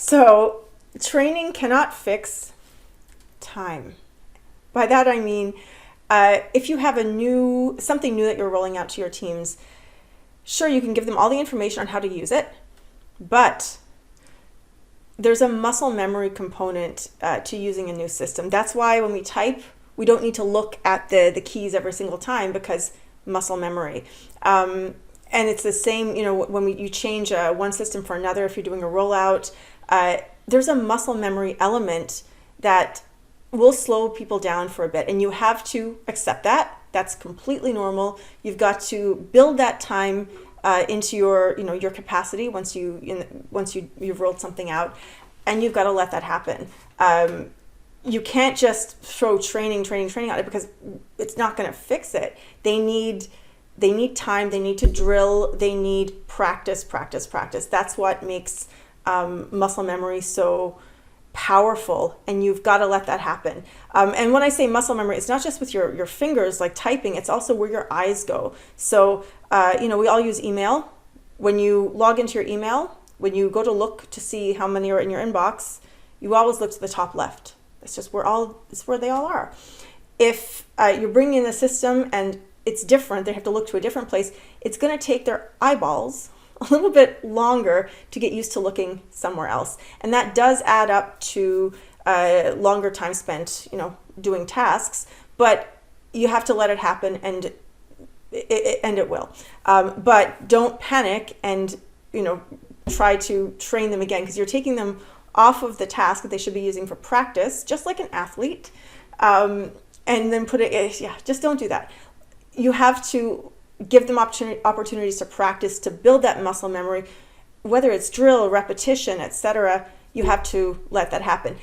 So training cannot fix time. By that I mean, if you have something new that you're rolling out to your teams, sure, you can give them all the information on how to use it, but there's a muscle memory component to using a new system. That's why when we type, we don't need to look at the keys every single time, because muscle memory. And it's the same, when you change one system for another, if you're doing a rollout, there's a muscle memory element that will slow people down for a bit, and you have to accept that. That's completely normal. You've got to build that time into your capacity once you've rolled something out, and you've got to let that happen. You can't just throw training at it, because it's not going to fix it. They need time. They need to drill. They need practice. That's what makes muscle memory so powerful, and you've got to let that happen. And when I say muscle memory, it's not just with your fingers like typing, it's also where your eyes go. So we all use email. When you log into your email, when you go to look to see how many are in your inbox, you always look to the top left. It's where they all are. If you're bringing in a system and it's different, they have to look to a different place, it's going to take their eyeballs a little bit longer to get used to looking somewhere else. And that does add up to longer time spent, doing tasks, but you have to let it happen, and it will. But don't panic and, try to train them again, because you're taking them off of the task that they should be using for practice, just like an athlete. And then just don't do that. You have to give them opportunities to practice, to build that muscle memory, whether it's drill, repetition, etc. You have to let that happen.